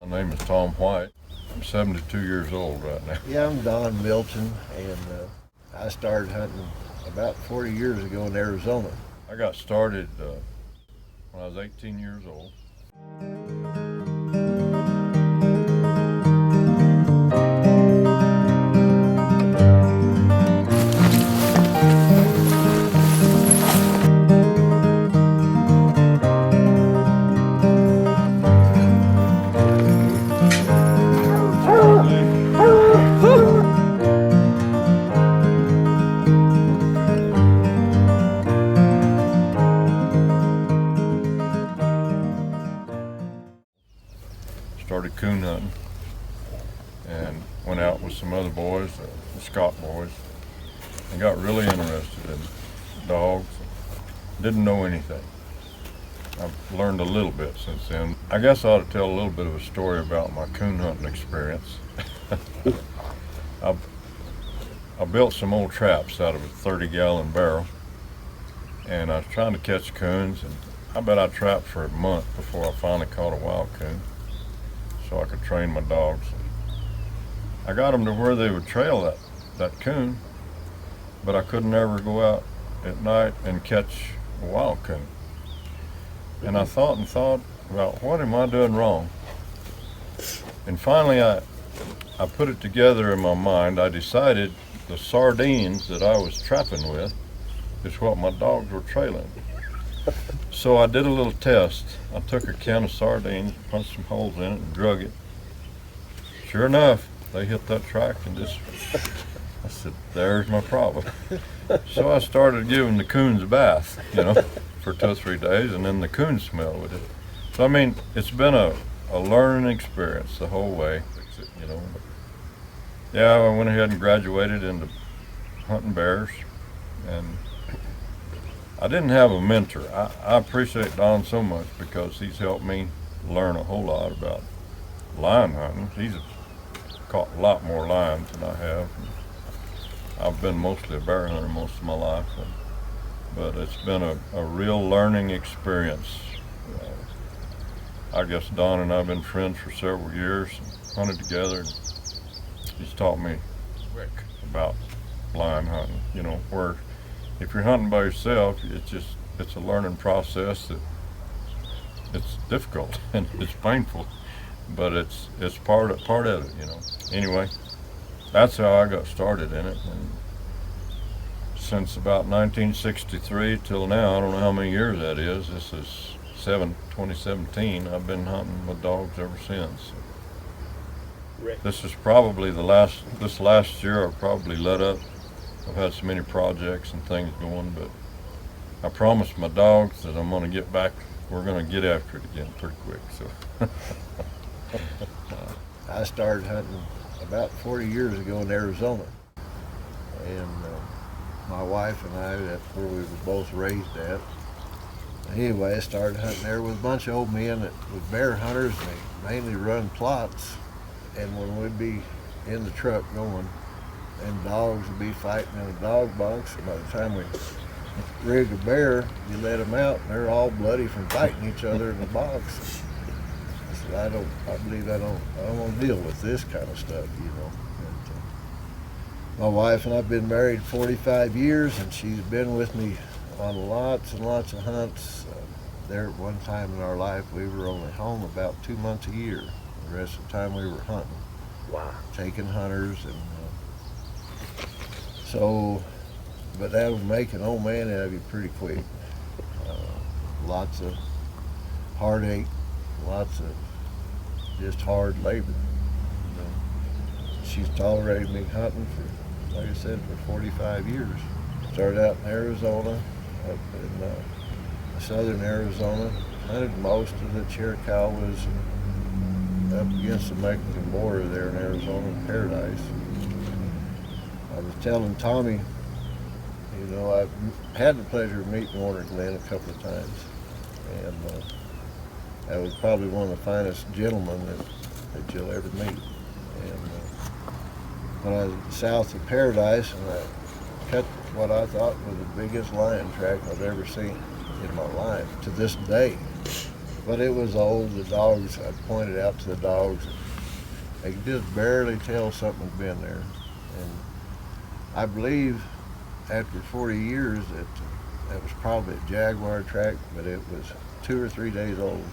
My name is Tom White. I'm 72 years old right now. Yeah, I'm Don Milton, and I started hunting about 40 years ago in Arizona. I got started when I was 18 years old. Started coon hunting and went out with some other boys, the Scott boys, and got really interested in dogs. Didn't know anything. I've learned a little bit since then. I guess I ought to tell a little bit of a story about my coon hunting experience. I built some old traps out of a 30-gallon barrel, and I was trying to catch coons, and I bet I trapped for a month before I finally caught a wild coon, so I could train my dogs. I got them to where they would trail that coon, but I couldn't ever go out at night and catch a wild coon. And I thought about, what am I doing wrong? And finally I put it together in my mind. I decided the sardines that I was trapping with is what my dogs were trailing. So I did a little test. I took a can of sardines, punched some holes in it, and drug it. Sure enough, they hit that track, and I said, there's my problem. So I started giving the coons a bath, for 2 or 3 days, and then the coons smelled with it. So I mean, it's been a learning experience the whole way, Yeah, I went ahead and graduated into hunting bears, and I didn't have a mentor. I appreciate Don so much because he's helped me learn a whole lot about lion hunting. He's caught a lot more lions than I have. I've been mostly a bear hunter most of my life, but it's been a real learning experience. I guess Don and I have been friends for several years, and hunted together. And he's taught me quick about lion hunting, where if you're hunting by yourself, it's a learning process that it's difficult and it's painful, but it's part of it, Anyway, that's how I got started in it, and since about 1963 till now, I don't know how many years that is. This is 2017. I've been hunting with dogs ever since. This is probably this last year I've probably let up. I've had so many projects and things going, but I promised my dogs that I'm going to get back. We're going to get after it again pretty quick. So I started hunting about 40 years ago in Arizona, and my wife and I, that's where we were both raised at. Anyway, I started hunting there with a bunch of old men that was bear hunters, and they mainly run plots. And when we'd be in the truck going, and dogs would be fighting in a dog box, and by the time we rigged a bear, you let them out, and they're all bloody from fighting each other in the box. I said, I don't want to deal with this kind of stuff, And, my wife and I've been married 45 years, and she's been with me on lots and lots of hunts. There at one time in our life, we were only home about 2 months a year. The rest of the time we were hunting. Wow. Taking hunters, and but that would make an old man out of you pretty quick. Lots of heartache, lots of just hard labor. She's tolerated me hunting for, like I said, for 45 years. Started out in Arizona, up in southern Arizona. Hunted most of the Chiricahuas up against the Mexican border there in Arizona, in Paradise. I was telling Tommy, I've had the pleasure of meeting Warner Glenn a couple of times, and that was probably one of the finest gentlemen that you'll ever meet. And when I was south of Paradise, and I cut what I thought was the biggest lion track I've ever seen in my life to this day. but it was old. The dogs, I pointed out to the dogs, they could just barely tell something had been there. And I believe after 40 years that was probably a jaguar track, but it was 2 or 3 days old.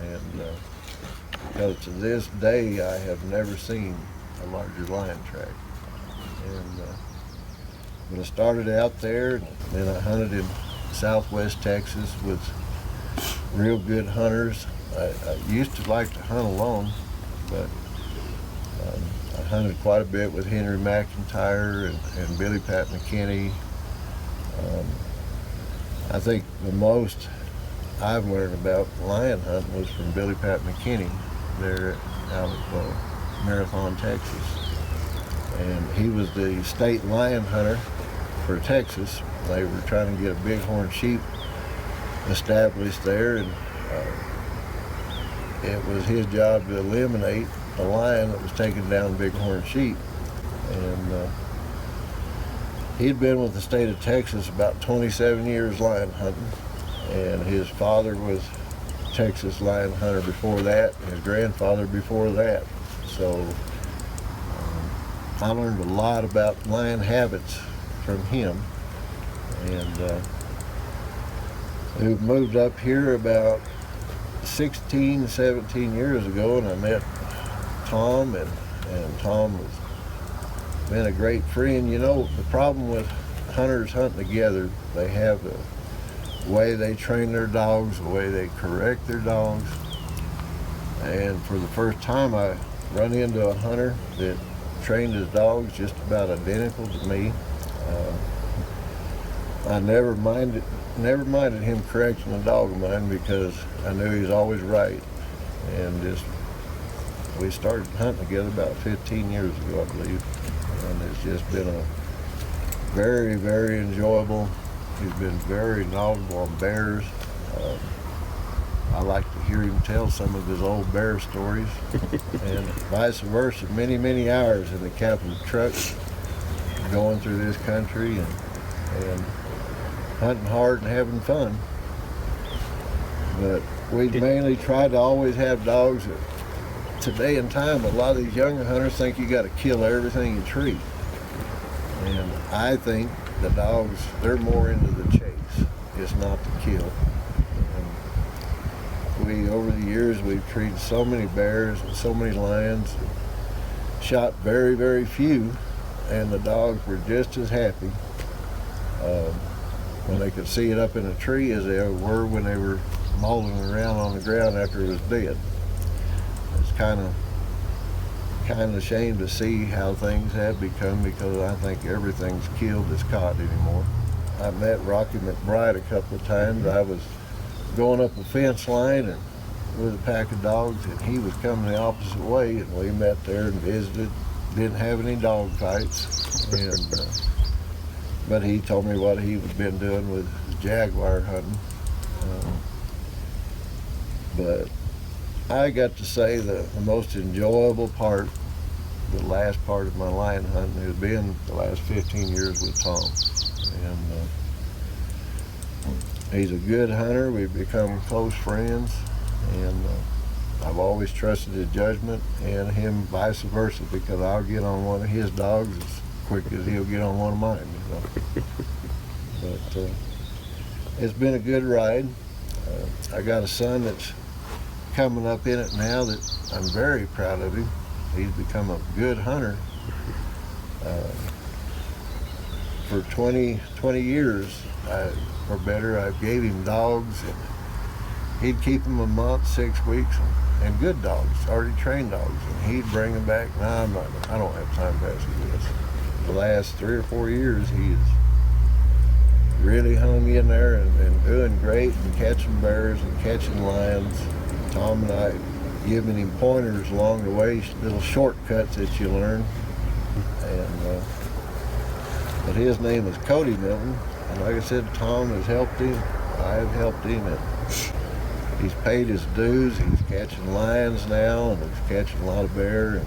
And because to this day I have never seen a larger lion track. And when I started out there, and then I hunted in Southwest Texas with real good hunters. I used to like to hunt alone, but I hunted quite a bit with Henry McIntyre and Billy Pat McKinney. I think the most I've learned about lion hunting was from Billy Pat McKinney there out of Marathon, Texas. And he was the state lion hunter for Texas. They were trying to get a bighorn sheep established there, and it was his job to eliminate a lion that was taking down bighorn sheep. And he'd been with the state of Texas about 27 years lion hunting, and his father was a Texas lion hunter before that, and his grandfather before that. So I learned a lot about lion habits from him. And we moved up here about 16, 17 years ago, and I met Tom, and Tom has been a great friend. You know, the problem with hunters hunting together, they have the way they train their dogs, the way they correct their dogs. And for the first time, I run into a hunter that trained his dogs just about identical to me. I never minded him correcting a dog of mine because I knew he was always right. And we started hunting together about 15 years ago, I believe. And it's just been a very, very enjoyable. He's been very knowledgeable on bears. I like to hear him tell some of his old bear stories, and vice versa. Many, many hours in the cab of the truck going through this country and hunting hard and having fun. But we mainly try to always have dogs that, today and time, a lot of these younger hunters think you got to kill everything you treat. And I think the dogs, they're more into the chase. It's not the kill. And over the years, we've treated so many bears and so many lions, shot very, very few, and the dogs were just as happy when they could see it up in a tree as they were when they were mauling around on the ground after it was dead. It's kind of a shame to see how things have become, because I think everything's killed that's caught anymore. I met Rocky McBride a couple of times. I was going up a fence line and with a pack of dogs, and he was coming the opposite way, and we met there and visited. Didn't have any dog fights, but he told me what he had been doing with jaguar hunting. But I got to say the most enjoyable part, the last part of my lion hunting, has been the last 15 years with Tom. And he's a good hunter. We've become close friends, and I've always trusted his judgment, and him vice versa, because I'll get on one of his dogs as quick as he'll get on one of mine. But it's been a good ride. I got a son that's coming up in it now that I'm very proud of him. He's become a good hunter. For 20 years or better, I gave him dogs, and he'd keep them a month, 6 weeks, and good dogs, already trained dogs, and he'd bring them back. No, I don't have time to pass this. The last 3 or 4 years, he's really hung in there and doing great, and catching bears and catching lions. Tom and I giving him pointers along the way, little shortcuts that you learn. And but his name is Cody Milton, and like I said, Tom has helped him. I've helped him, and he's paid his dues. He's catching lions now, and he's catching a lot of bear. And